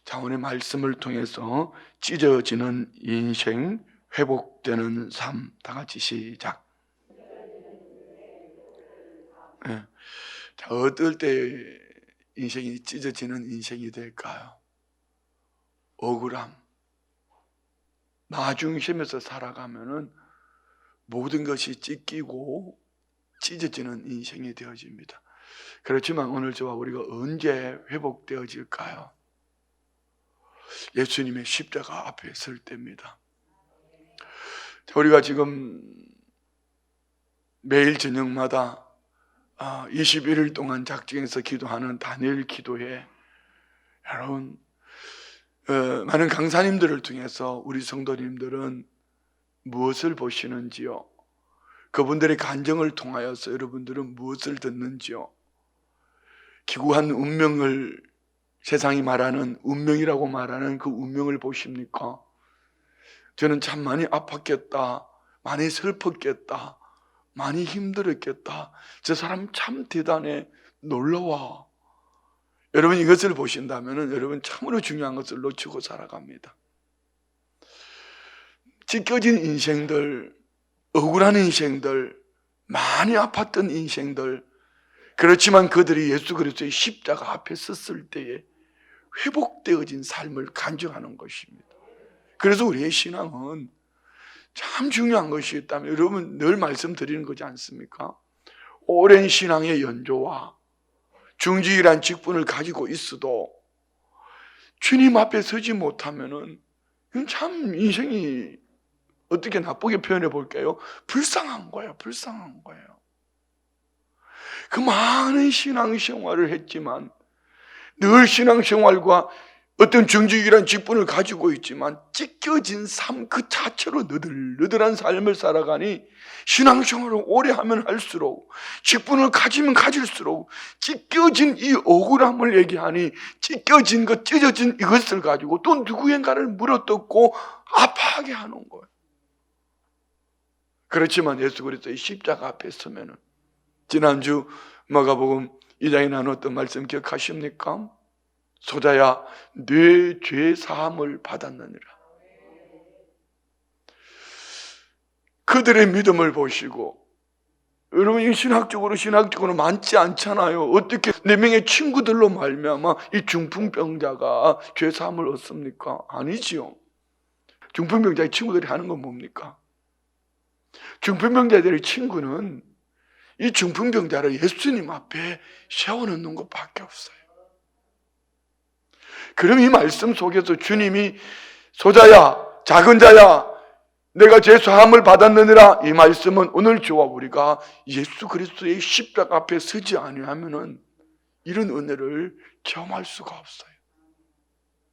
자, 오늘 말씀을 통해서 찢어지는 인생, 회복되는 삶, 다 같이 시작. 네. 자, 어떨 때 인생이 찢어지는 인생이 될까요? 억울함, 나 중심에서 살아가면은 모든 것이 찢기고 찢어지는 인생이 되어집니다. 그렇지만 오늘 저와 우리가 언제 회복되어질까요? 예수님의 십자가 앞에 설 때입니다. 우리가 지금 매일 저녁마다 21일 동안 작정해서 기도하는 다니엘 기도회, 여러분 많은 강사님들을 통해서 우리 성도님들은 무엇을 보시는지요? 그분들의 간증을 통하여서 여러분들은 무엇을 듣는지요? 기구한 운명을, 세상이 말하는 운명이라고 말하는 그 운명을 보십니까? 저는 참 많이 아팠겠다, 많이 슬펐겠다, 많이 힘들었겠다, 저 사람 참 대단해, 놀라워. 여러분 이것을 보신다면 여러분 참으로 중요한 것을 놓치고 살아갑니다. 찢겨진 인생들, 억울한 인생들, 많이 아팠던 인생들, 그렇지만 그들이 예수 그리스도의 십자가 앞에 섰을 때에 회복되어진 삶을 간증하는 것입니다. 그래서 우리의 신앙은 참 중요한 것이 있다면 여러분 늘 말씀드리는 거지 않습니까? 오랜 신앙의 연조와 중직이란 직분을 가지고 있어도 주님 앞에 서지 못하면은 참 인생이 어떻게 나쁘게 표현해 볼까요? 불쌍한 거예요. 불쌍한 거예요. 그 많은 신앙생활을 했지만 늘 신앙생활과 어떤 정직이란 직분을 가지고 있지만 찢겨진 삶 그 자체로 너들너들한 삶을 살아가니 신앙생활을 오래 하면 할수록 직분을 가지면 가질수록 찢겨진 이 억울함을 얘기하니 찢겨진 것, 찢어진 이것을 가지고 또 누구인가를 물어뜯고 아파하게 하는 거예요. 그렇지만 예수 그리스도의 십자가 앞에 서면은 지난주 마가복음 2장에 나눴던 말씀 기억하십니까? 소자야 네 죄 사함을 받았느니라. 그들의 믿음을 보시고, 여러분 신학적으로 많지 않잖아요. 어떻게 4명의 친구들로 말미암아 이 중풍병자가 죄 사함을 얻습니까? 아니지요. 중풍병자의 친구들이 하는 건 뭡니까? 중풍병자들의 친구는 이 중풍병자를 예수님 앞에 세워놓는 것밖에 없어요. 그럼 이 말씀 속에서 주님이 소자야, 작은 자야, 내가 죄 사함을 받았느니라, 이 말씀은 오늘 저와 우리가 예수 그리스도의 십자가 앞에 서지 아니하면은 이런 은혜를 경험할 수가 없어요.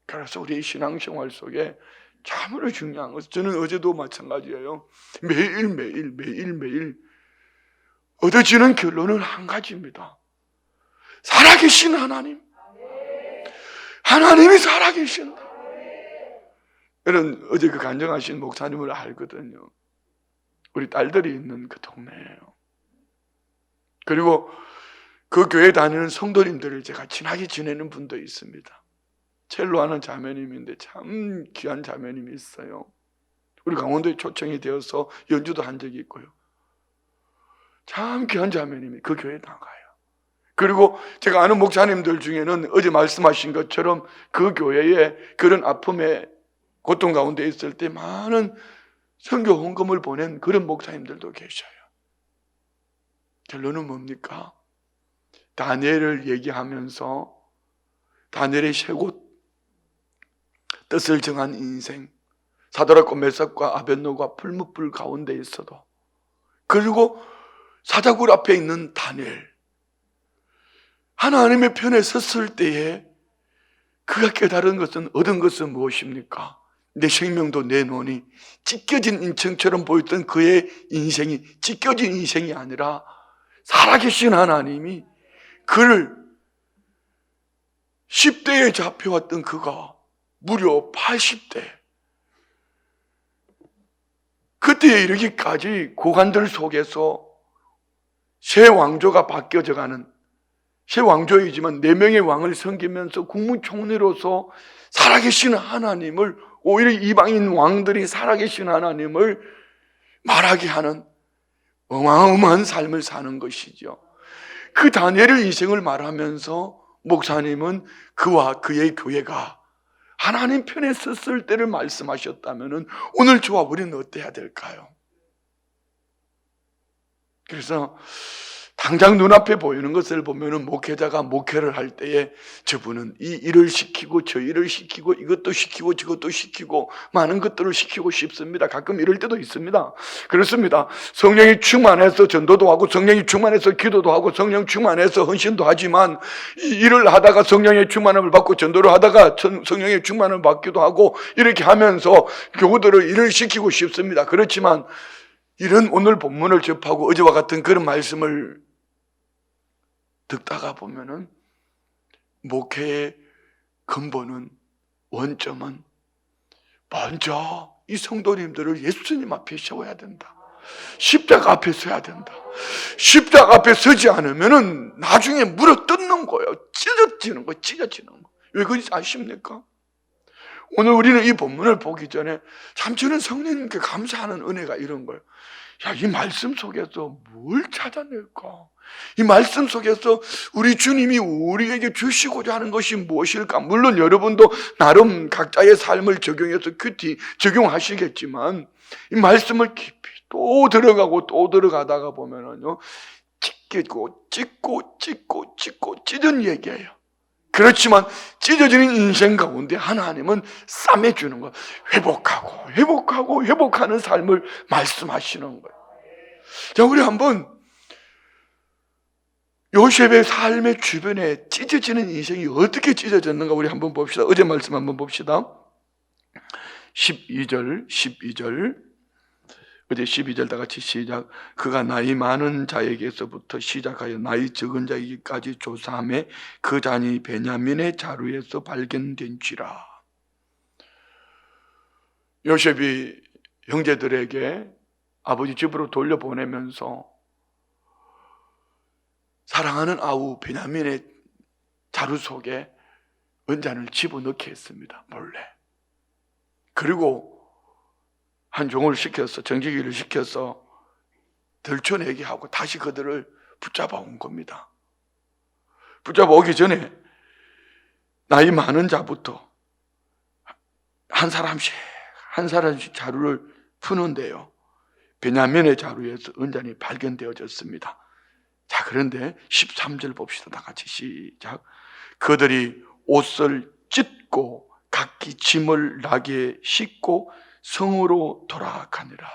그래서 우리의 신앙생활 속에 참으로 중요한 것은, 저는 어제도 마찬가지예요. 매일매일 얻어지는 결론은 한 가지입니다. 살아계신 하나님, 하나님이 살아계신다. 저는 어제 그 간증하신 목사님을 알거든요. 우리 딸들이 있는 그 동네예요. 그리고 그 교회 다니는 성도님들을 제가 친하게 지내는 분도 있습니다. 첼로하는 자매님인데 참 귀한 자매님이 있어요. 우리 강원도에 초청이 되어서 연주도 한 적이 있고요. 참 귀한 자매님이 그 교회에 나가요. 그리고 제가 아는 목사님들 중에는 어제 말씀하신 것처럼 그 교회에 그런 아픔에 고통 가운데 있을 때 많은 선교 헌금을 보낸 그런 목사님들도 계셔요. 결론은 뭡니까? 다니엘을 얘기하면서 다니엘의 쇄곳, 뜻을 정한 인생, 사드락과 메삭과 아벳노가 풀무불 가운데 있어도, 그리고 사자굴 앞에 있는 다니엘, 하나님의 편에 섰을 때에 그가 깨달은 것은, 얻은 것은 무엇입니까? 내 생명도 내놓으니 찢겨진 인생처럼 보였던 그의 인생이 찢겨진 인생이 아니라 살아계신 하나님이 그를 10대에 잡혀왔던 그가 무려 80대, 그때에 이르기까지 고관들 속에서 새 왕조가 바뀌어져가는, 새 왕조이지만 4명의 왕을 섬기면서 국무총리로서 살아계신 하나님을, 오히려 이방인 왕들이 살아계신 하나님을 말하게 하는 어마어마한 삶을 사는 것이죠. 그 다니엘의 인생을 말하면서 목사님은 그와 그의 교회가 하나님 편에 섰을 때를 말씀하셨다면 오늘 저와 우리는 어때야 될까요? 그래서 당장 눈앞에 보이는 것을 보면 목회자가 목회를 할 때에 저분은 이 일을 시키고 저 일을 시키고 이것도 시키고 저것도 시키고 많은 것들을 시키고 싶습니다. 가끔 이럴 때도 있습니다. 그렇습니다. 성령이 충만해서 전도도 하고 성령이 충만해서 기도도 하고 성령 충만해서 헌신도 하지만 이 일을 하다가 성령의 충만함을 받고 전도를 하다가 성령의 충만함을 받기도 하고 이렇게 하면서 교우들을 일을 시키고 싶습니다. 그렇지만 이런 오늘 본문을 접하고 어제와 같은 그런 말씀을 듣다가 보면은 목회의 근본은, 원점은 먼저 이 성도님들을 예수님 앞에 세워야 된다. 십자가 앞에 서야 된다. 십자가 앞에 서지 않으면은 나중에 물어 뜯는 거예요. 찢어지는 거예요. 왜 그런지 아십니까? 오늘 우리는 이 본문을 보기 전에 참 저는 성령님께 감사하는 은혜가 이런 거예요. 야, 이 말씀 속에서 뭘 찾아낼까? 이 말씀 속에서 우리 주님이 우리에게 주시고자 하는 것이 무엇일까? 물론 여러분도 나름 각자의 삶을 적용해서 큐티 적용하시겠지만 이 말씀을 깊이 또 들어가고 또 들어가다가 보면은요, 찢고 찢은 얘기예요. 그렇지만 찢어지는 인생 가운데 하나님은 싸매주는 거예요. 회복하는 삶을 말씀하시는 거예요. 자, 우리 한번 요셉의 삶의 주변에 찢어지는 인생이 어떻게 찢어졌는가 우리 한번 봅시다. 어제 말씀 한번 봅시다. 12절 어제 12절 다 같이 시작. 그가 나이 많은 자에게서부터 시작하여 나이 적은 자에게까지 조사하며 그 잔이 베냐민의 자루에서 발견된지라. 요셉이 형제들에게 아버지 집으로 돌려보내면서 사랑하는 아우 베냐민의 자루 속에 은잔을 집어넣게 했습니다. 몰래. 그리고 한 종을 시켜서, 정직이를 시켜서 들춰내게 하고 다시 그들을 붙잡아 온 겁니다. 붙잡아 오기 전에 나이 많은 자부터 한 사람씩 자루를 푸는데요, 베냐민의 자루에서 은잔이 발견되어졌습니다. 자, 그런데 13절 봅시다. 다 같이 시작. 그들이 옷을 찢고 각기 짐을 나게 싣고 성으로 돌아가니라.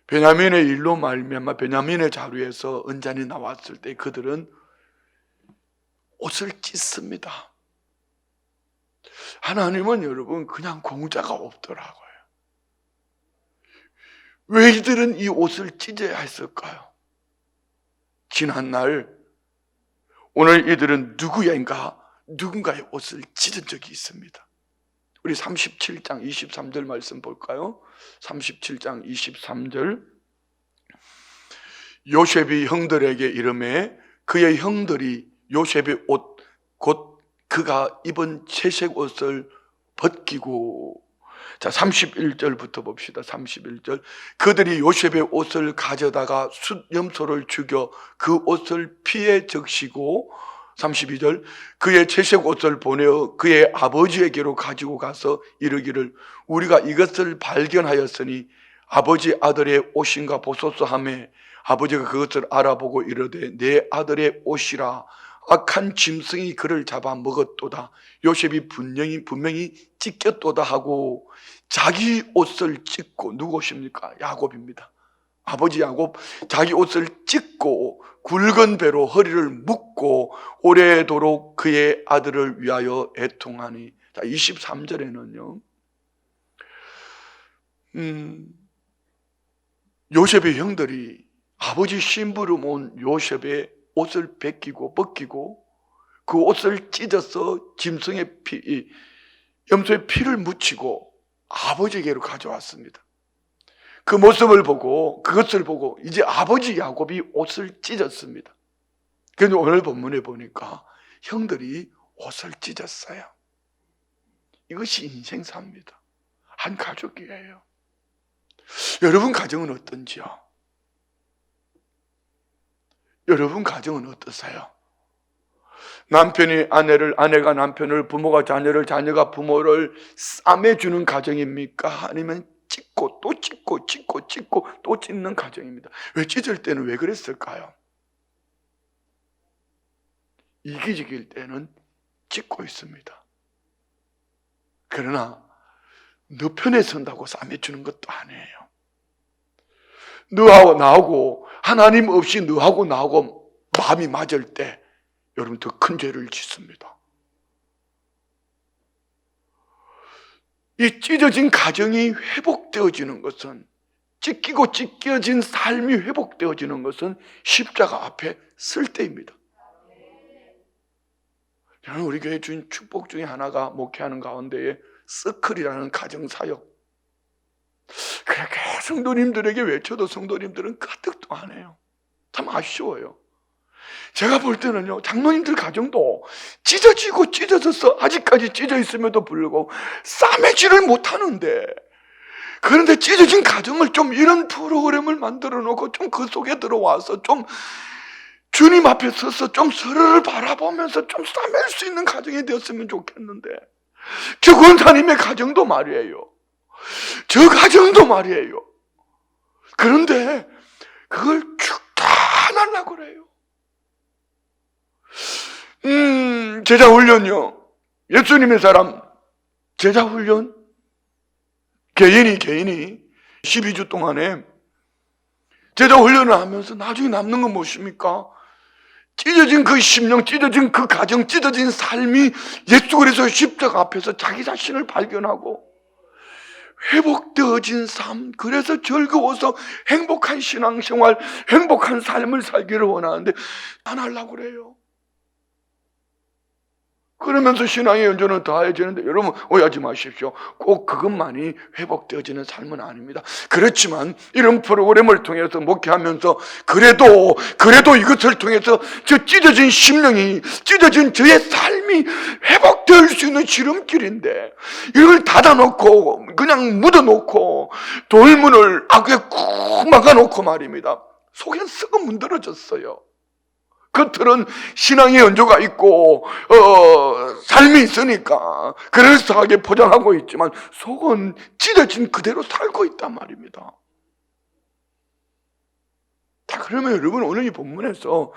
베냐민의 일로 말미암아 베냐민의 자루에서 은잔이 나왔을 때 그들은 옷을 찢습니다. 하나님은 여러분 그냥 공짜가 없더라고요. 왜 이들은 이 옷을 찢어야 했을까요? 지난날 오늘 이들은 누군가의 옷을 찢은 적이 있습니다. 우리 37장 23절 말씀 볼까요? 37장 23절. 요셉이 형들에게 이르매 그의 형들이 요셉의 옷 곧 그가 입은 채색 옷을 벗기고, 자 31절부터 봅시다. 31절. 그들이 요셉의 옷을 가져다가 숫염소를 죽여 그 옷을 피에 적시고, 32절. 그의 채색 옷을 보내어 그의 아버지에게로 가지고 가서 이르기를 우리가 이것을 발견하였으니 아버지 아들의 옷인가 보소서 하며 아버지가 그것을 알아보고 이르되 내 아들의 옷이라. 악한 짐승이 그를 잡아 먹었도다. 요셉이 분명히 찢겼도다 하고 자기 옷을 찢고, 누구 옷입니까? 야곱입니다. 아버지 야곱 자기 옷을 찢고 굵은 배로 허리를 묶고 오래도록 그의 아들을 위하여 애통하니. 자, 23절에는요 요셉의 형들이 아버지 심부름 온 요셉의 옷을 벗기고 그 옷을 찢어서 짐승의 염소의 피를 묻히고 아버지에게로 가져왔습니다. 그 모습을 보고, 그것을 보고 이제 아버지 야곱이 옷을 찢었습니다. 그런데 오늘 본문에 보니까 형들이 옷을 찢었어요. 이것이 인생사입니다. 한 가족이에요. 여러분 가정은 어떤지요? 여러분 가정은 어떠세요? 남편이 아내를, 아내가 남편을, 부모가 자녀를, 자녀가 부모를 싸매주는 가정입니까? 아니면 찢고 또 찢고 찢고 찢고 또 찢는 가정입니다. 왜 찢을 때는 왜 그랬을까요? 이기적일 때는 찢고 있습니다. 그러나 너 편에 선다고 싸매주는 것도 아니에요. 너하고 나하고 하나님 없이 너하고 나하고 마음이 맞을 때 여러분 더 큰 죄를 짓습니다. 이 찢어진 가정이 회복되어지는 것은, 찢기고 찢겨진 삶이 회복되어지는 것은 십자가 앞에 쓸 때입니다. 저는 우리 교회 주인 축복 중에 하나가 목회하는 가운데에 서클이라는 가정사역, 그렇게 성도님들에게 외쳐도 성도님들은 가득도 안 해요. 참 아쉬워요. 제가 볼 때는요, 장로님들 가정도 찢어지고 찢어져서 아직까지 찢어 있음에도 불구하고 싸매지를 못하는데, 그런데 찢어진 가정을 좀 이런 프로그램을 만들어 놓고 좀 그 속에 들어와서 좀 주님 앞에 서서 좀 서로를 바라보면서 좀 싸맬 수 있는 가정이 되었으면 좋겠는데, 저 권사님의 가정도 말이에요. 저 가정도 말이에요. 그런데 그걸 쭉 다 하려고 그래요. 제자 훈련이요. 예수님의 사람 제자 훈련, 개인이 12주 동안에 제자 훈련을 하면서 나중에 남는 건 무엇입니까? 찢어진 그 심령, 찢어진 그 가정, 찢어진 삶이 예수 그리스도의 십자가 앞에서 자기 자신을 발견하고 회복되어진 삶, 그래서 즐거워서 행복한 신앙생활, 행복한 삶을 살기를 원하는데 안 하려고 그래요. 그러면서 신앙의 연조는 다해지는데, 여러분 오해하지 마십시오. 꼭 그것만이 회복되어지는 삶은 아닙니다. 그렇지만 이런 프로그램을 통해서 목회하면서 그래도 이것을 통해서 저 찢어진 심령이, 찢어진 저의 삶이 회복될 수 있는 지름길인데, 이걸 닫아놓고 그냥 묻어놓고 돌문을 악에 쿡 막아놓고 말입니다. 속엔 썩어 문드러졌어요. 겉으로는 신앙의 연조가 있고 삶이 있으니까 그럴싸하게 포장하고 있지만 속은 찢어진 그대로 살고 있단 말입니다. 자, 그러면 여러분 오늘 이 본문에서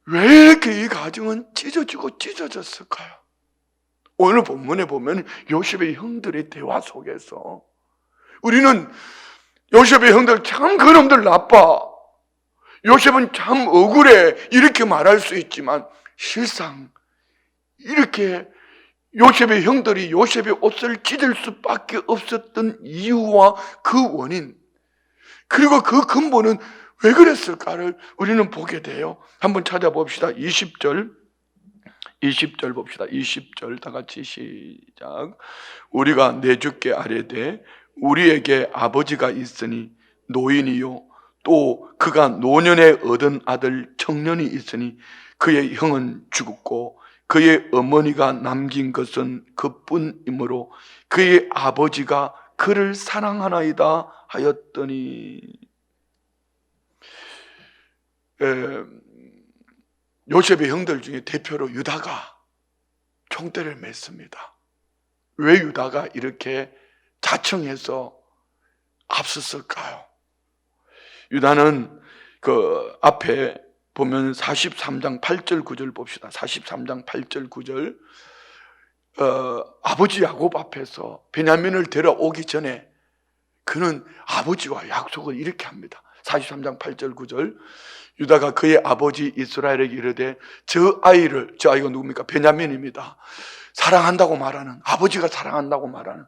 왜 이렇게 이 가정은 찢어지고 찢어졌을까요? 오늘 본문에 보면 요셉의 형들의 대화 속에서 우리는 요셉의 형들 참 그놈들 나빠, 요셉은 참 억울해, 이렇게 말할 수 있지만 실상 이렇게 요셉의 형들이 요셉의 옷을 찢을 수밖에 없었던 이유와 그 원인, 그리고 그 근본은 왜 그랬을까를 우리는 보게 돼요. 한번 찾아봅시다. 20절 봅시다. 20절 다 같이 시작. 우리가 내 주께 아뢰되 우리에게 아버지가 있으니 노인이요 또 그가 노년에 얻은 아들 청년이 있으니 그의 형은 죽었고 그의 어머니가 남긴 것은 그뿐이므로 그의 아버지가 그를 사랑하나이다 하였더니, 요셉의 형들 중에 대표로 유다가 총대를 맸습니다. 왜 유다가 이렇게 자청해서 앞섰을까요? 유다는 그 앞에 보면 43장 8절 9절 봅시다. 43장 8절 9절 아버지 야곱 앞에서 베냐민을 데려오기 전에 그는 아버지와 약속을 이렇게 합니다. 43장 8절 9절 유다가 그의 아버지 이스라엘에게 이르되 저 아이가 누굽니까? 베냐민입니다. 사랑한다고 말하는, 아버지가 사랑한다고 말하는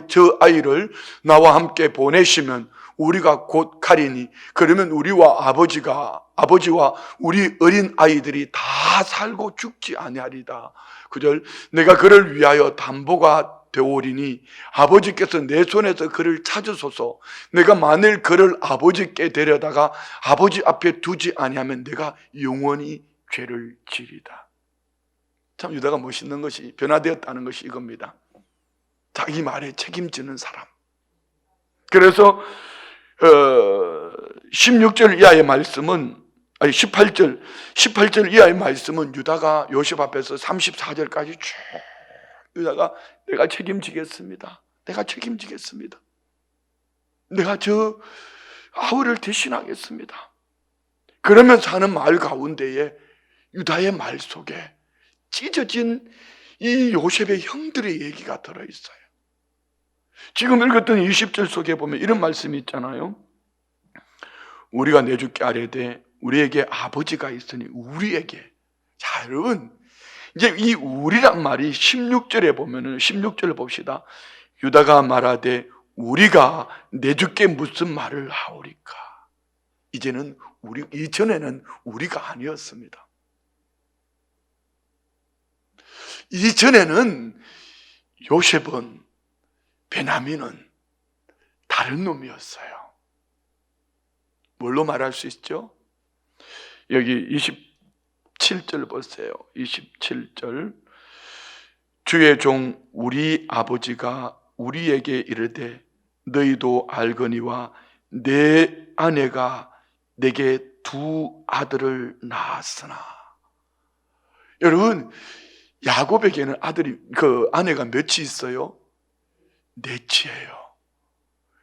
저 아이를 나와 함께 보내시면 우리가 곧 가리니 그러면 우리와 아버지와 우리 어린 아이들이 다 살고 죽지 아니하리다. 9절 내가 그를 위하여 담보가 되오리니 아버지께서 내 손에서 그를 찾으소서. 내가 만일 그를 아버지께 데려다가 아버지 앞에 두지 아니하면 내가 영원히 죄를 지리다. 참 유다가 멋있는 것이, 변화되었다는 것이 이겁니다. 자기 말에 책임지는 사람. 그래서 16절 이하의 말씀은, 아니 18절 이하의 말씀은 유다가 요셉 앞에서 34절까지 쭉 유다가 내가 책임지겠습니다. 내가 책임지겠습니다. 내가 저 아우를 대신하겠습니다. 그러면서 하는 말 가운데에 유다의 말 속에 찢어진 이 요셉의 형들의 얘기가 들어있어요. 지금 읽었던 20절 속에 보면 이런 말씀이 있잖아요. 우리가 내주께 아뢰되 우리에게 아버지가 있으니 우리에게. 자, 여러분, 이제 이 우리란 말이 16절에 보면은, 16절 봅시다. 유다가 말하되 우리가 내주께 무슨 말을 하오리까. 이제는 이전에는 우리가 아니었습니다. 이전에는 요셉은, 베냐민은 다른 놈이었어요. 뭘로 말할 수 있죠? 여기 27절 보세요. 27절. 주의 종 우리 아버지가 우리에게 이르되 너희도 알거니와 내 아내가 내게 두 아들을 낳았으나. 여러분, 야곱에게는 아내가 몇이 있어요? 넷이에요.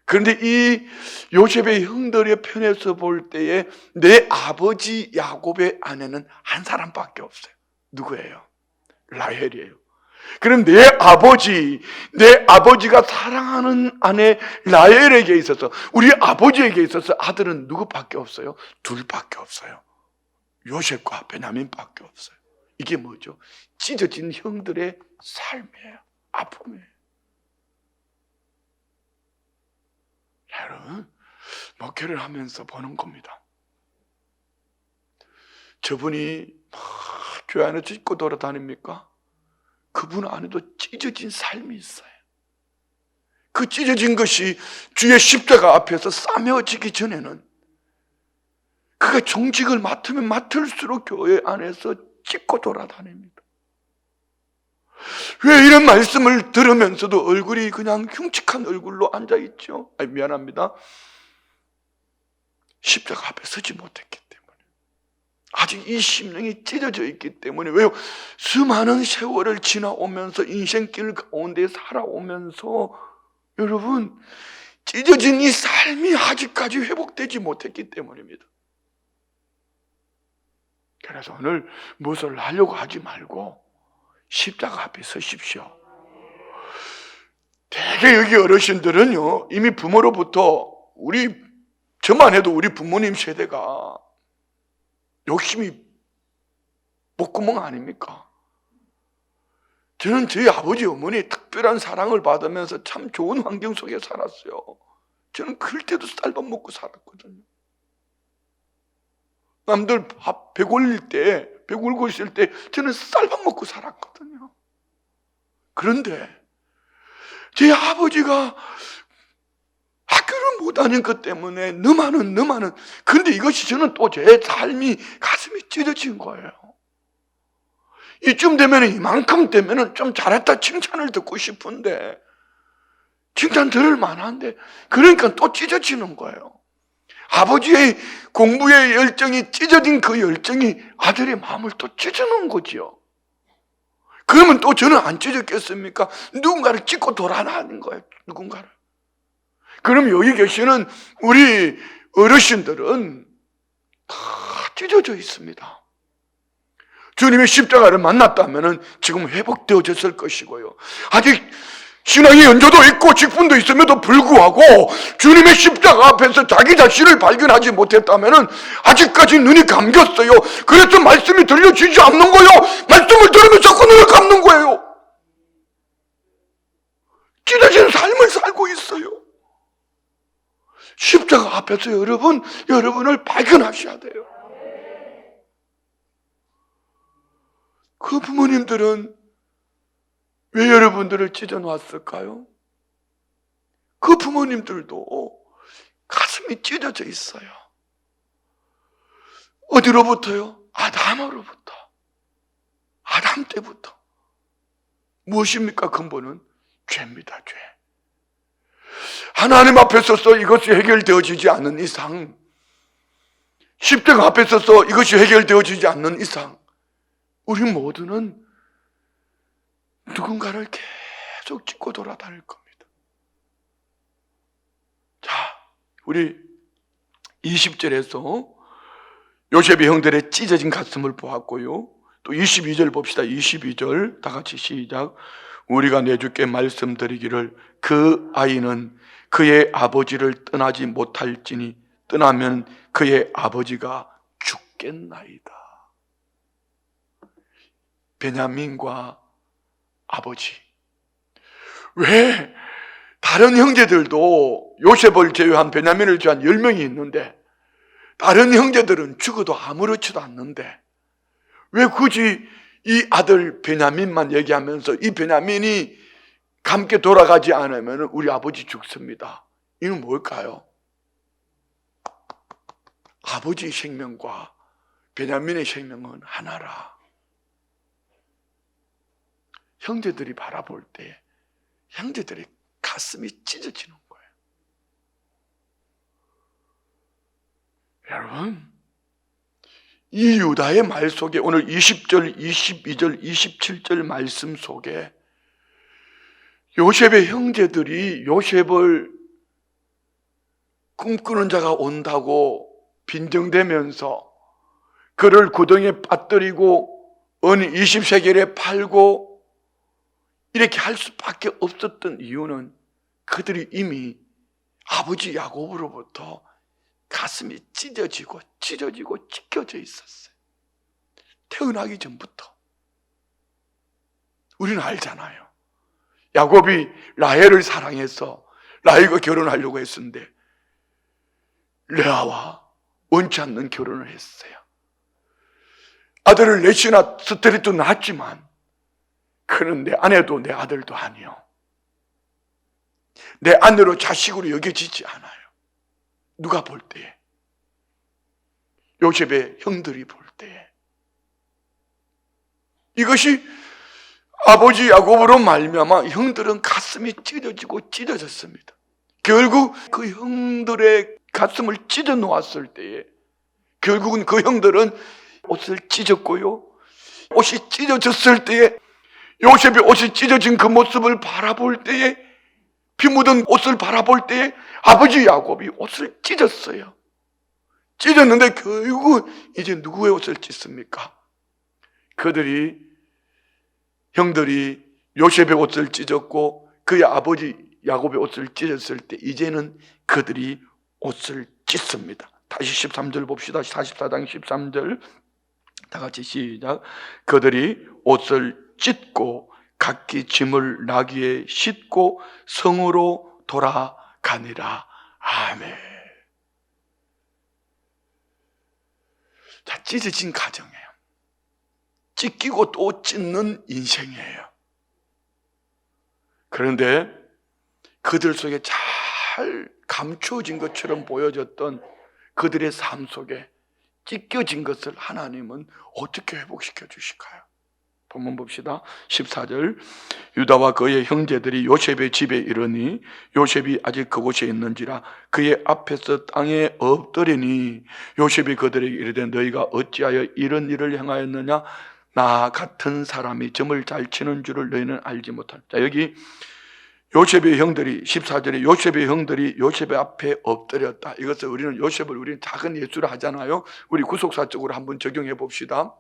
그런데 이 요셉의 형들의 편에서 볼 때에 내 아버지 야곱의 아내는 한 사람밖에 없어요. 누구예요? 라헬이에요. 그럼 내 아버지가 사랑하는 아내 라헬에게 있어서, 우리 아버지에게 있어서 아들은 누구밖에 없어요? 둘밖에 없어요. 요셉과 베냐민밖에 없어요. 이게 뭐죠? 찢어진 형들의 삶이에요. 아픔이에요. 여러분, 목회를 하면서 보는 겁니다. 저분이 교회 안에 찢고 돌아다닙니까? 그분 안에도 찢어진 삶이 있어요. 그 찢어진 것이 주의 십자가 앞에서 싸매어지기 전에는 그가 종직을 맡으면 맡을수록 교회 안에서 찢고 돌아다닙니다. 왜 이런 말씀을 들으면서도 얼굴이 그냥 흉측한 얼굴로 앉아있죠? 미안합니다. 십자가 앞에 서지 못했기 때문에, 아직 이 심령이 찢어져 있기 때문에. 왜요? 수많은 세월을 지나오면서 인생길 가운데 살아오면서 여러분, 찢어진 이 삶이 아직까지 회복되지 못했기 때문입니다. 그래서 오늘 무엇을 하려고 하지 말고 십자가 앞에 서십시오. 대개 여기 어르신들은요, 이미 부모로부터, 저만 해도 우리 부모님 세대가 욕심이 목구멍 아닙니까? 저는 저희 아버지 어머니의 특별한 사랑을 받으면서 참 좋은 환경 속에 살았어요. 저는 그럴 때도 쌀밥 먹고 살았거든요. 남들 밥 배고르고 있을 때 저는 쌀밥 먹고 살았거든요. 그런데 제 아버지가 학교를 못 다닌 것 때문에 너만은 그런데 이것이 저는 또 제 삶이 가슴이 찢어진 거예요. 이쯤 되면, 이만큼 되면 좀 잘했다 칭찬을 듣고 싶은데, 칭찬 들을 만한데, 그러니까 또 찢어지는 거예요. 아버지의 공부의 열정이 찢어진 그 열정이 아들의 마음을 또 찢어놓은 거지요. 그러면 또 저는 안 찢었겠습니까? 누군가를 찢고 돌아다니는 거예요. 누군가를. 그럼 여기 계시는 우리 어르신들은 다 찢어져 있습니다. 주님의 십자가를 만났다면 지금 회복되어졌을 것이고요. 아직 신앙의 연조도 있고 직분도 있음에도 불구하고 주님의 십자가 앞에서 자기 자신을 발견하지 못했다면 아직까지 눈이 감겼어요. 그래서 말씀이 들려지지 않는 거예요. 말씀을 들으면 자꾸 눈을 감는 거예요. 찢어진 삶을 살고 있어요. 십자가 앞에서 여러분을 발견하셔야 돼요. 그 부모님들은 왜 여러분들을 찢어놨을까요? 그 부모님들도 가슴이 찢어져 있어요. 어디로부터요? 아담으로부터. 아담 때부터. 무엇입니까? 근본은 죄입니다. 죄. 하나님 앞에 서서 이것이 해결되어지지 않는 이상, 십자가 앞에 서서 이것이 해결되어지지 않는 이상, 우리 모두는 누군가를 계속 짚고 돌아다닐 겁니다. 자, 우리 20절에서 요셉의 형들의 찢어진 가슴을 보았고요. 또 22절 봅시다. 22절 다 같이 시작. 우리가 내주께 말씀드리기를 그 아이는 그의 아버지를 떠나지 못할지니 떠나면 그의 아버지가 죽겠나이다. 베냐민과 아버지. 왜 다른 형제들도 요셉을 제외한 베냐민을 제외한 10명이 있는데 다른 형제들은 죽어도 아무렇지도 않는데 왜 굳이 이 아들 베냐민만 얘기하면서 이 베냐민이 함께 돌아가지 않으면 우리 아버지 죽습니다. 이건 뭘까요? 아버지의 생명과 베냐민의 생명은 하나라. 형제들이 바라볼 때 형제들의 가슴이 찢어지는 거예요. 여러분, 이 유다의 말 속에 오늘 20절, 22절, 27절 말씀 속에 요셉의 형제들이 요셉을 꿈꾸는 자가 온다고 빈정대면서 그를 구덩이에 빠뜨리고 은 20세겔에 팔고 이렇게 할 수밖에 없었던 이유는 그들이 이미 아버지 야곱으로부터 가슴이 찢어지고 찢겨져 있었어요. 태어나기 전부터. 우리는 알잖아요. 야곱이 라헬을 사랑해서 라헬과 결혼하려고 했었는데 레아와 원치 않는 결혼을 했어요. 아들을 넷이나 스트릿도 낳았지만 그는 내 아내도 내 아들도 아니요. 내 아내로 자식으로 여겨지지 않아요. 누가 볼 때에? 요셉의 형들이 볼 때에. 이것이 아버지 야곱으로 말미암아 형들은 가슴이 찢어지고 찢어졌습니다. 결국 그 형들의 가슴을 찢어 놓았을 때에 결국은 그 형들은 옷을 찢었고요. 옷이 찢어졌을 때에 요셉의 옷이 찢어진 그 모습을 바라볼 때에 피 묻은 옷을 바라볼 때에 아버지 야곱이 옷을 찢었어요. 찢었는데 결국 이제 누구의 옷을 찢습니까? 형들이 요셉의 옷을 찢었고 그의 아버지 야곱의 옷을 찢었을 때 이제는 그들이 옷을 찢습니다. 다시 13절 봅시다. 44장 13절 다 같이 시작. 그들이 옷을 찢고 각기 짐을 나귀에 싣고 성으로 돌아가니라. 아멘. 자, 찢어진 가정이에요. 찢기고 또 찢는 인생이에요. 그런데 그들 속에 잘 감추어진 것처럼 보여졌던 그들의 삶 속에 찢겨진 것을 하나님은 어떻게 회복시켜 주실까요? 본문 봅시다. 14절. 유다와 그의 형제들이 요셉의 집에 이르니 요셉이 아직 그곳에 있는지라 그의 앞에서 땅에 엎드리니 요셉이 그들에게 이르되 너희가 어찌하여 이런 일을 행하였느냐? 나 같은 사람이 점을 잘 치는 줄을 너희는 알지 못할. 자, 여기 요셉의 형들이 14절에 요셉의 형들이 요셉의 앞에 엎드렸다. 이것을 우리는 작은 예수를 하잖아요. 우리 구속사적으로 한번 적용해 봅시다.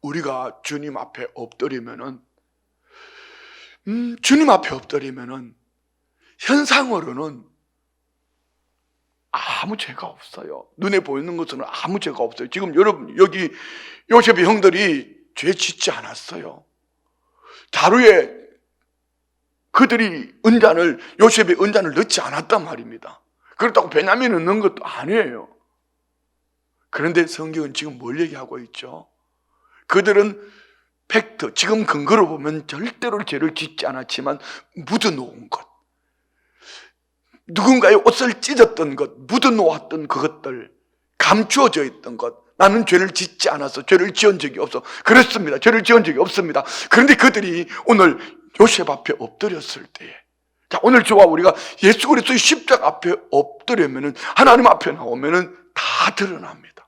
우리가 주님 앞에 엎드리면은 현상으로는 아무 죄가 없어요. 눈에 보이는 것은 아무 죄가 없어요. 지금 여러분 여기 요셉의 형들이 죄 짓지 않았어요. 자루에 그들이 요셉의 은잔을 넣지 않았단 말입니다. 그렇다고 베냐민은 넣은 것도 아니에요. 그런데 성경은 지금 뭘 얘기하고 있죠? 그들은 팩트, 지금 근거로 보면 절대로 죄를 짓지 않았지만 묻어놓은 것, 누군가의 옷을 찢었던 것, 묻어놓았던 그것들, 감추어져 있던 것, 나는 죄를 짓지 않았어. 죄를 지은 적이 없어. 그렇습니다. 죄를 지은 적이 없습니다. 그런데 그들이 오늘 요셉 앞에 엎드렸을 때에, 자, 오늘 저와 우리가 예수 그리스도의 십자가 앞에 엎드리면은, 하나님 앞에 나오면은 다 드러납니다.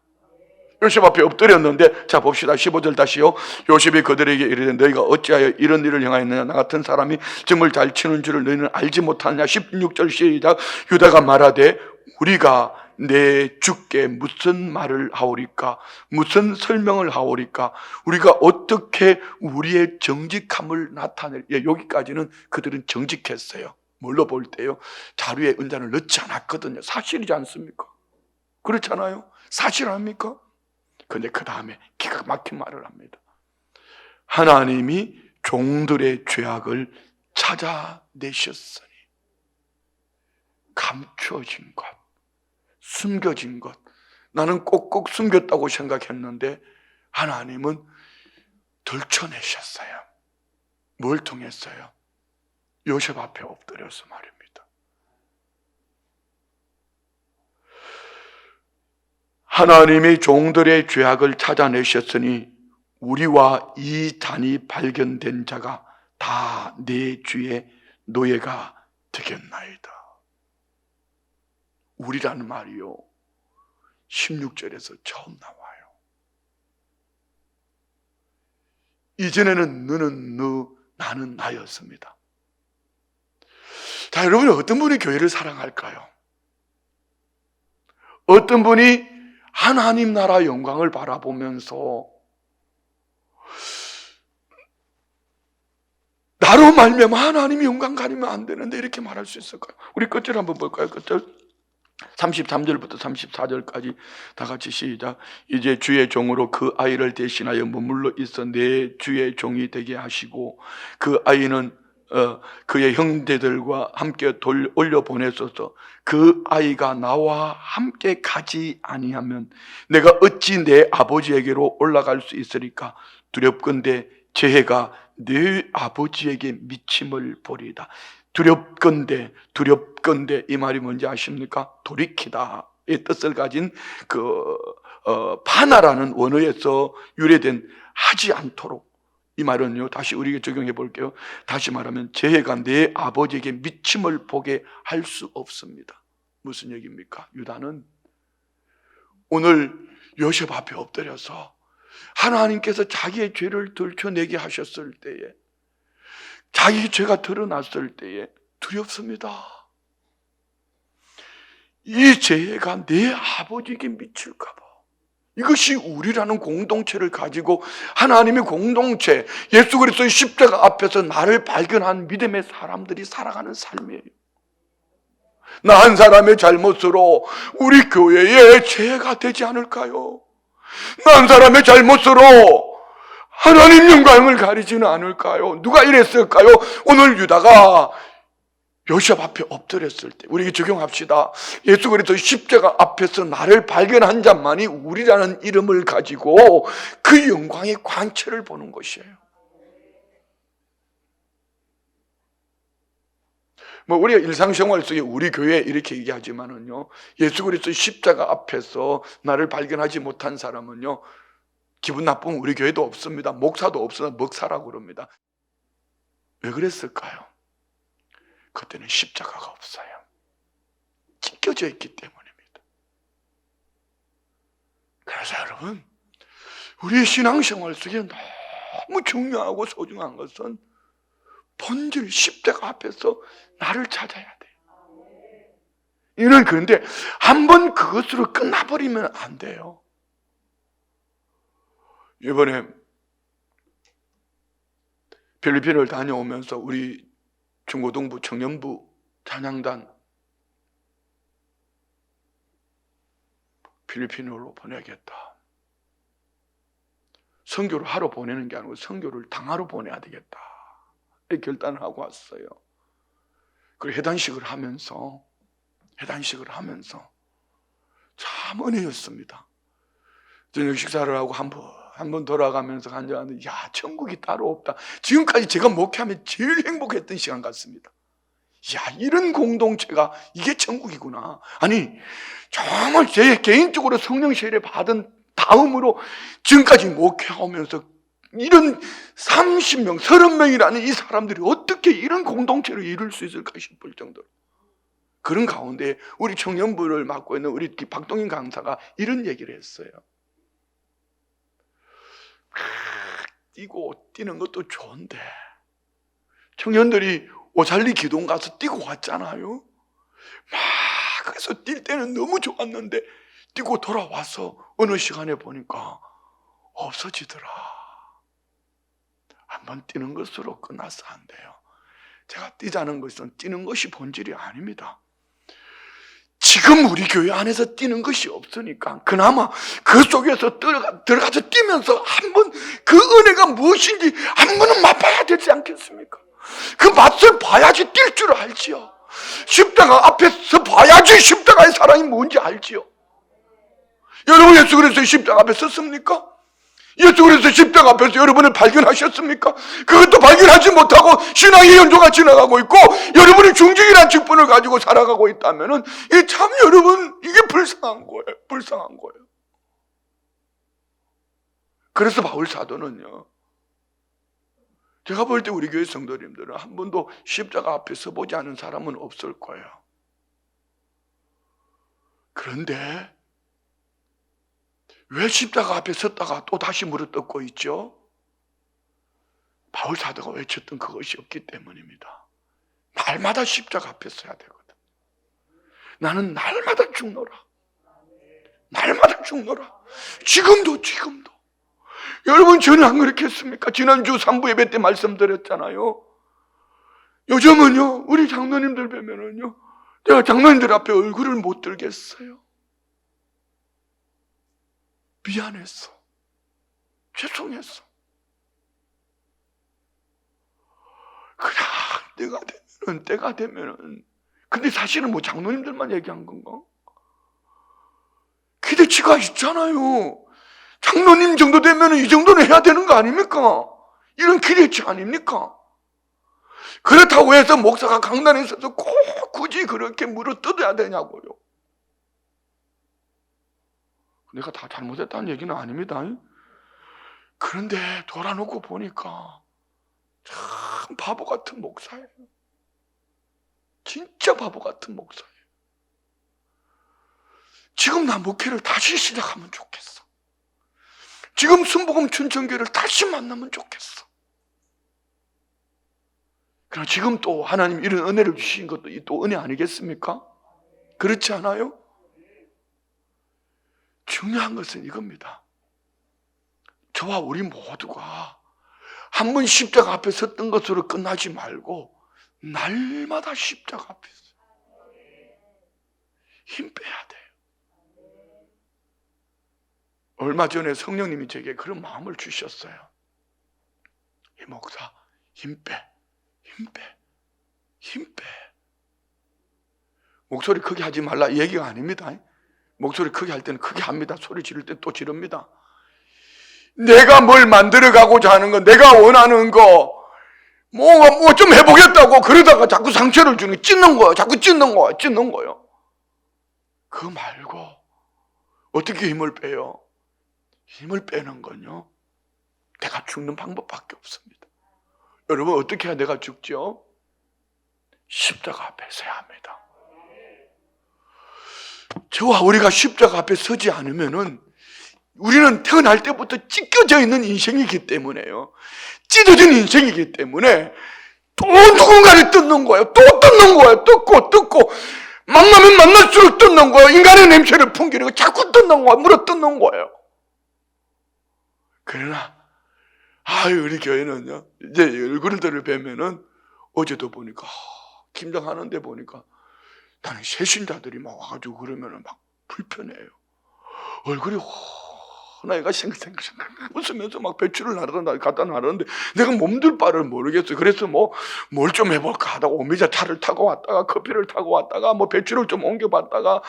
요셉 앞에 엎드렸는데, 자 봅시다. 15절 다시요. 요셉이 그들에게 이르되 너희가 어찌하여 이런 일을 행하였느냐? 나 같은 사람이 점을 잘 치는 줄을 너희는 알지 못하느냐? 16절 시작. 유다가 말하되 우리가 내 주께 무슨 말을 하오리까? 무슨 설명을 하오리까? 우리가 어떻게 우리의 정직함을 나타낼? 여기까지는 그들은 정직했어요. 뭘로 볼 때요? 자루에 은잔을 넣지 않았거든요. 사실이지 않습니까? 그렇잖아요. 사실 아닙니까? 그런데 그 다음에 기가 막힌 말을 합니다. 하나님이 종들의 죄악을 찾아내셨으니 감추어진 것, 숨겨진 것, 나는 꼭꼭 숨겼다고 생각했는데 하나님은 들춰내셨어요. 뭘 통했어요? 요셉 앞에 엎드려서 말입니다. 하나님이 종들의 죄악을 찾아내셨으니 우리와 이 잔이 발견된 자가 다 내 주의 노예가 되겠나이다. 우리라는 말이요, 16절에서 처음 나와요. 이전에는 너는 너, 나는 나였습니다. 자, 여러분, 어떤 분이 교회를 사랑할까요? 어떤 분이 하나님 나라 영광을 바라보면서 나로 말미암아 하나님이 영광 가리면 안 되는데 이렇게 말할 수 있을까요? 우리 끝절 한번 볼까요? 끝절 33절부터 34절까지 다 같이 시작. 이제 주의 종으로 그 아이를 대신하여 머물러 있어 내 주의 종이 되게 하시고 그 아이는 그의 형제들과 함께 올려보내소서. 그 아이가 나와 함께 가지 아니하면 내가 어찌 내 아버지에게로 올라갈 수 있으리까? 두렵건대 재해가 네 아버지에게 미침을 보리이다. 두렵건대 이 말이 뭔지 아십니까? 돌이키다 의 뜻을 가진 파나라는 원어에서 유래된 하지 않도록, 이 말은요, 다시 우리에게 적용해 볼게요. 다시 말하면 재해가 내 아버지에게 미침을 보게 할 수 없습니다. 무슨 얘기입니까? 유다는 오늘 요셉 앞에 엎드려서 하나님께서 자기의 죄를 들춰내게 하셨을 때에, 자기의 죄가 드러났을 때에 두렵습니다. 이 재해가 내 아버지에게 미칠까 봐. 이것이 우리라는 공동체를 가지고 하나님의 공동체, 예수 그리스도의 십자가 앞에서 나를 발견한 믿음의 사람들이 살아가는 삶이에요. 나 한 사람의 잘못으로 우리 교회에 재해가 되지 않을까요? 나 한 사람의 잘못으로 하나님 영광을 가리지는 않을까요? 누가 이랬을까요? 오늘 유다가 요셉 앞에 엎드렸을 때 우리에게 적용합시다. 예수 그리스도 십자가 앞에서 나를 발견한 자만이 우리라는 이름을 가지고 그 영광의 광채를 보는 것이에요. 우리가 일상생활 속에 우리 교회에 이렇게 얘기하지만은요, 예수 그리스도 십자가 앞에서 나를 발견하지 못한 사람은요, 기분 나쁘면 우리 교회도 없습니다. 목사도 없어서 먹사라고 그럽니다. 왜 그랬을까요? 그때는 십자가가 없어요. 찢겨져 있기 때문입니다. 그래서 여러분, 우리의 신앙생활 속에 너무 중요하고 소중한 것은 본질 십자가 앞에서 나를 찾아야 돼요. 이는 그런데 한번 그것으로 끝나버리면 안 돼요. 이번에 필리핀을 다녀오면서 우리 중고등부 청년부 찬양단 필리핀으로 보내야겠다. 선교를 하러 보내는 게 아니고 선교를 당하러 보내야 되겠다. 이 결단을 하고 왔어요. 그리고 해단식을 하면서 참 은혜였습니다. 저녁 식사를 하고 한 번 돌아가면서 간증하는데, 야, 천국이 따로 없다. 지금까지 제가 목회하면 제일 행복했던 시간 같습니다. 야, 이런 공동체가 이게 천국이구나. 아니, 정말 제 개인적으로 성령 세례 받은 다음으로 지금까지 목회하면서 이런 30명, 30명이라는 이 사람들이 어떻게 이런 공동체를 이룰 수 있을까 싶을 정도로 그런 가운데 우리 청년부를 맡고 있는 우리 박동인 강사가 이런 얘기를 했어요. 뛰고 뛰는 것도 좋은데 청년들이 오잘리 기동 가서 뛰고 왔잖아요. 그래서 뛸 때는 너무 좋았는데 뛰고 돌아와서 어느 시간에 보니까 없어지더라. 한번 뛰는 것으로 끝나서 안 돼요. 제가 뛰자는 것은 뛰는 것이 본질이 아닙니다. 지금 우리 교회 안에서 뛰는 것이 없으니까 그나마 그 속에서 들어가서 뛰면서 한번 그 은혜가 무엇인지 한 번은 맛봐야 되지 않겠습니까? 그 맛을 봐야지 뛸 줄 알지요. 십자가 앞에서 봐야지 십자가의 사랑이 뭔지 알지요. 여러분 예수 그리스도의 십자가 앞에 섰습니까? 예수 그리스도 십자가 앞에서 여러분을 발견하셨습니까? 그것도 발견하지 못하고 신앙의 연조가 지나가고 있고 여러분이 중직이라는 직분을 가지고 살아가고 있다면 이게 참 여러분 이게 불쌍한 거예요. 불쌍한 거예요. 그래서 바울 사도는요, 제가 볼 때 우리 교회 성도님들은 한 번도 십자가 앞에 서보지 않은 사람은 없을 거예요. 그런데 왜 십자가 앞에 섰다가 또 다시 무릎 꿇고 있죠? 바울 사도가 외쳤던 그것이 없기 때문입니다. 날마다 십자가 앞에 서야 되거든. 나는 날마다 죽노라. 날마다 죽노라. 지금도. 여러분 저는 안 그렇겠습니까? 지난주 3부 예배 때 말씀드렸잖아요. 요즘은요 우리 장로님들 뵈면은요 제가 장로님들 앞에 얼굴을 못 들겠어요. 미안했어. 죄송했어. 그냥 때가 되면은 근데 사실은 뭐 장로님들만 얘기한 건가? 기대치가 있잖아요. 장로님 정도 되면은 이 정도는 해야 되는 거 아닙니까? 이런 기대치 아닙니까? 그렇다고 해서 목사가 강단에 있어서 꼭 굳이 그렇게 물어뜯어야 되냐고요. 내가 다 잘못했다는 얘기는 아닙니다. 그런데 돌아놓고 보니까 참 바보 같은 목사예요. 진짜 바보 같은 목사예요. 지금 나 목회를 다시 시작하면 좋겠어. 지금 순복음 춘천교회를 다시 만나면 좋겠어. 그러나 지금 또 하나님 이런 은혜를 주신 것도 또 은혜 아니겠습니까? 그렇지 않아요? 중요한 것은 이겁니다. 저와 우리 모두가 한 번 십자가 앞에 섰던 것으로 끝나지 말고 날마다 십자가 앞에서 힘 빼야 돼요. 얼마 전에 성령님이 제게 그런 마음을 주셨어요. 이 목사 힘 빼. 목소리 크게 하지 말라 이 얘기가 아닙니다. 목소리 크게 할 때는 크게 합니다. 소리 지를 때 또 지릅니다. 내가 뭘 만들어가고자 하는 거, 내가 원하는 거, 뭐 좀 해보겠다고 그러다가 자꾸 상처를 주는 찢는 거예요. 자꾸 찢는 거예요. 그거 말고 어떻게 힘을 빼요? 힘을 빼는 건요, 내가 죽는 방법밖에 없습니다. 여러분 어떻게 해야 내가 죽죠? 십자가 앞에 서야 합니다. 저와 우리가 십자가 앞에 서지 않으면은 우리는 태어날 때부터 찢겨져 있는 인생이기 때문에요. 찢어진 인생이기 때문에 또 누군가를 뜯는 거예요. 또 뜯는 거예요. 뜯고 만나면 만날수록 뜯는 거예요. 인간의 냄새를 풍기는 거 자꾸 뜯는 거예요. 물어 뜯는 거예요. 그러나 우리 교회는요, 이제 얼굴들을 뵈면은 어제도 보니까 김장하는데 보니까 나는 새신자들이 막 와가지고 그러면은 막 불편해요. 얼굴이 나이가 생생생 웃으면서 막 배추를 갖다 나르는데 내가 몸둘 바를 모르겠어요. 그래서 뭘 좀 해볼까 하다가 오미자 차를 타고 왔다가 커피를 타고 왔다가 배추를 좀 옮겨봤다가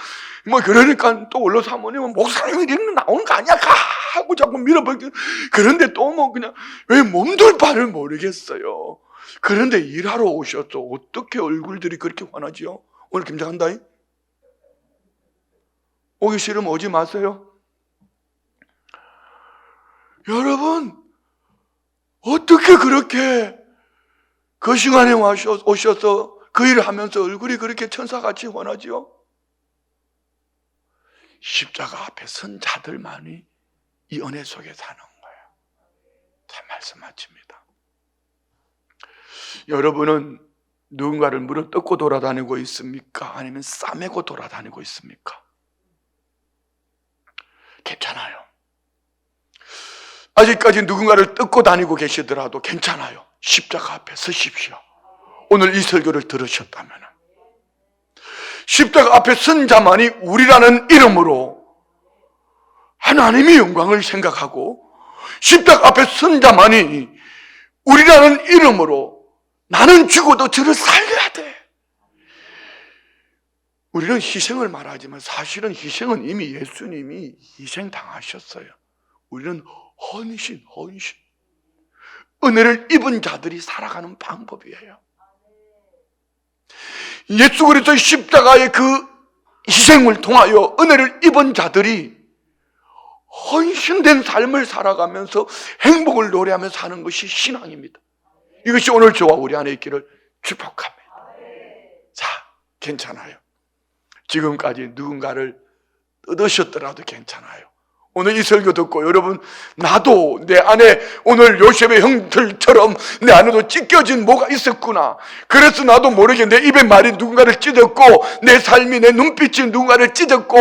그러니까 또 원로 사모님은 목사님이 이런 나오는 거 아니야? 가! 하고 자꾸 밀어버리고 그런데 또 그냥 왜 몸둘 바를 모르겠어요. 그런데 일하러 오셨어. 어떻게 얼굴들이 그렇게 환하지요? 오늘 김장한다? 오기 싫으면 오지 마세요. 여러분, 어떻게 그렇게 그 시간에 오셔서 그 일을 하면서 얼굴이 그렇게 천사같이 환하지요? 십자가 앞에 선 자들만이 이 은혜 속에 사는 거예요. 참 말씀 마칩니다. 여러분은 누군가를 물어 뜯고 돌아다니고 있습니까? 아니면 싸매고 돌아다니고 있습니까? 괜찮아요. 아직까지 누군가를 뜯고 다니고 계시더라도 괜찮아요. 십자가 앞에 서십시오. 오늘 이 설교를 들으셨다면 십자가 앞에 선 자만이 우리라는 이름으로 하나님의 영광을 생각하고, 십자가 앞에 선 자만이 우리라는 이름으로 나는 죽어도 저를 살려야 돼. 우리는 희생을 말하지만 사실은 희생은 이미 예수님이 희생당하셨어요. 우리는 헌신. 은혜를 입은 자들이 살아가는 방법이에요. 예수 그리스도의 십자가의 그 희생을 통하여 은혜를 입은 자들이 헌신된 삶을 살아가면서 행복을 노래하면서 사는 것이 신앙입니다. 이것이 오늘 저와 우리 안에 있기를 축복합니다. 자, 괜찮아요. 지금까지 누군가를 뜯으셨더라도 괜찮아요. 오늘 이 설교 듣고 여러분, 나도 내 안에 오늘 요셉의 형들처럼 내 안에도 찢겨진 뭐가 있었구나. 그래서 나도 모르게 내 입의 말이 누군가를 찢었고, 내 삶이, 내 눈빛이 누군가를 찢었고,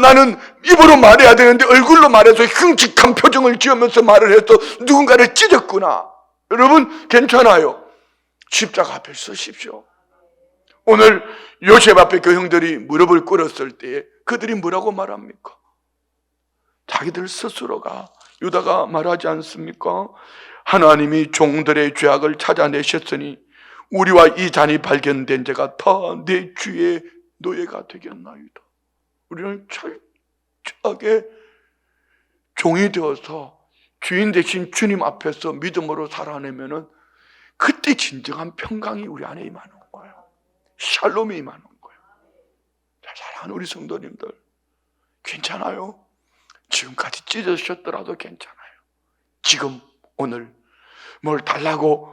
나는 입으로 말해야 되는데 얼굴로 말해서 흉측한 표정을 지으면서 말을 해서 누군가를 찢었구나. 여러분, 괜찮아요. 십자가 앞에 서십시오. 오늘 요셉 앞에 그 형들이 무릎을 꿇었을 때에 그들이 뭐라고 말합니까? 자기들 스스로가, 유다가 말하지 않습니까? 하나님이 종들의 죄악을 찾아내셨으니 우리와 이 잔이 발견된 자가 다 내 주의 노예가 되겠나이다. 우리는 철저하게 종이 되어서 주인 대신 주님 앞에서 믿음으로 살아내면은 그때 진정한 평강이 우리 안에 임하는 거예요. 샬롬이 임하는 거예요. 사랑하는 우리 성도님들, 괜찮아요. 지금까지 찢어졌더라도 괜찮아요. 지금 오늘 뭘 달라고,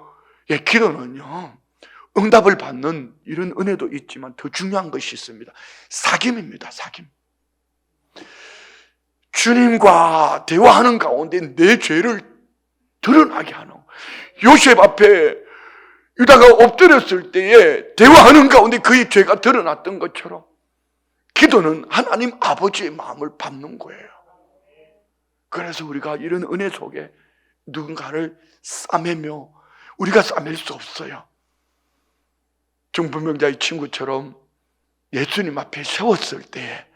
기도는요, 응답을 받는 이런 은혜도 있지만 더 중요한 것이 있습니다. 사귐입니다. 사귐. 주님과 대화하는 가운데 내 죄를 드러나게 하는, 요셉 앞에 유다가 엎드렸을 때에 대화하는 가운데 그의 죄가 드러났던 것처럼 기도는 하나님 아버지의 마음을 받는 거예요. 그래서 우리가 이런 은혜 속에 누군가를 싸매며, 우리가 싸맬 수 없어요. 중풍병자의 친구처럼 예수님 앞에 세웠을 때에,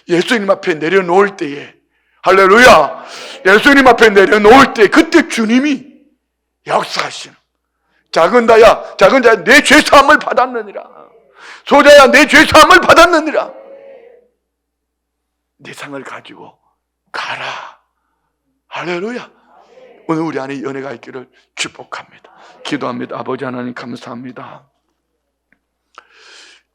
예수님 앞에 내려놓을 때에, 할렐루야, 예수님 앞에 내려놓을 때 그때 주님이 역사하시는, 작은 자야 내 죄사함을 받았느니라, 소자야 내 죄사함을 받았느니라, 내 상을 가지고 가라. 할렐루야. 오늘 우리 안에 연애가 있기를 축복합니다. 기도합니다. 아버지 하나님 감사합니다.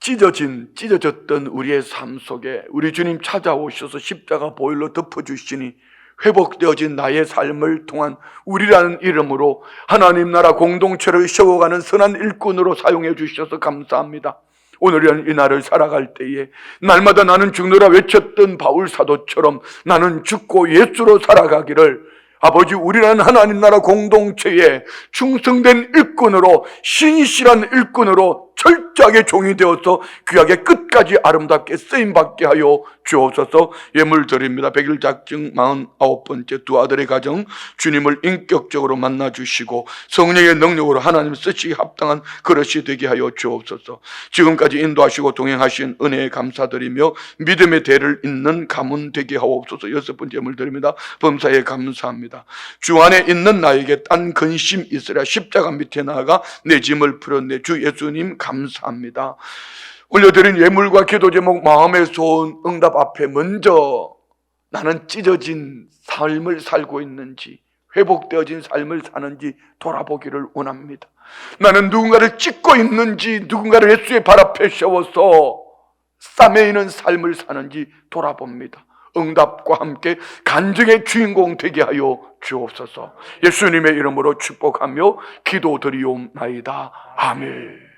찢어졌던 우리의 삶 속에 우리 주님 찾아오셔서 십자가 보혈로 덮어주시니 회복되어진 나의 삶을 통한 우리라는 이름으로 하나님 나라 공동체를 세워가는 선한 일꾼으로 사용해 주셔서 감사합니다. 오늘은 이 날을 살아갈 때에 날마다 나는 죽노라 외쳤던 바울 사도처럼 나는 죽고 예수로 살아가기를, 아버지, 우리라는 하나님 나라 공동체에 충성된 일꾼으로, 신실한 일꾼으로 철저하게 종이 되어서 귀하게 끝까지 아름답게 쓰임받게 하여 주옵소서. 예물 드립니다. 100일 작정 49번째 두 아들의 가정 주님을 인격적으로 만나주시고 성령의 능력으로 하나님 쓰시기 합당한 그릇이 되게 하여 주옵소서. 지금까지 인도하시고 동행하신 은혜에 감사드리며 믿음의 대를 잇는 가문 되게 하옵소서. 6번째 예물 드립니다. 범사에 감사합니다. 주 안에 있는 나에게 딴 근심 있으랴 십자가 밑에 나아가 내 짐을 풀었네. 주 예수님 감사합니다. 올려드린 예물과 기도 제목 마음의 소원 응답 앞에 먼저 나는 찢어진 삶을 살고 있는지, 회복되어진 삶을 사는지 돌아보기를 원합니다. 나는 누군가를 찢고 있는지, 누군가를 예수의 발 앞에 세워서 싸매이는 삶을 사는지 돌아봅니다. 응답과 함께 간증의 주인공 되게 하여 주옵소서. 예수님의 이름으로 축복하며 기도드리옵나이다. 아멘.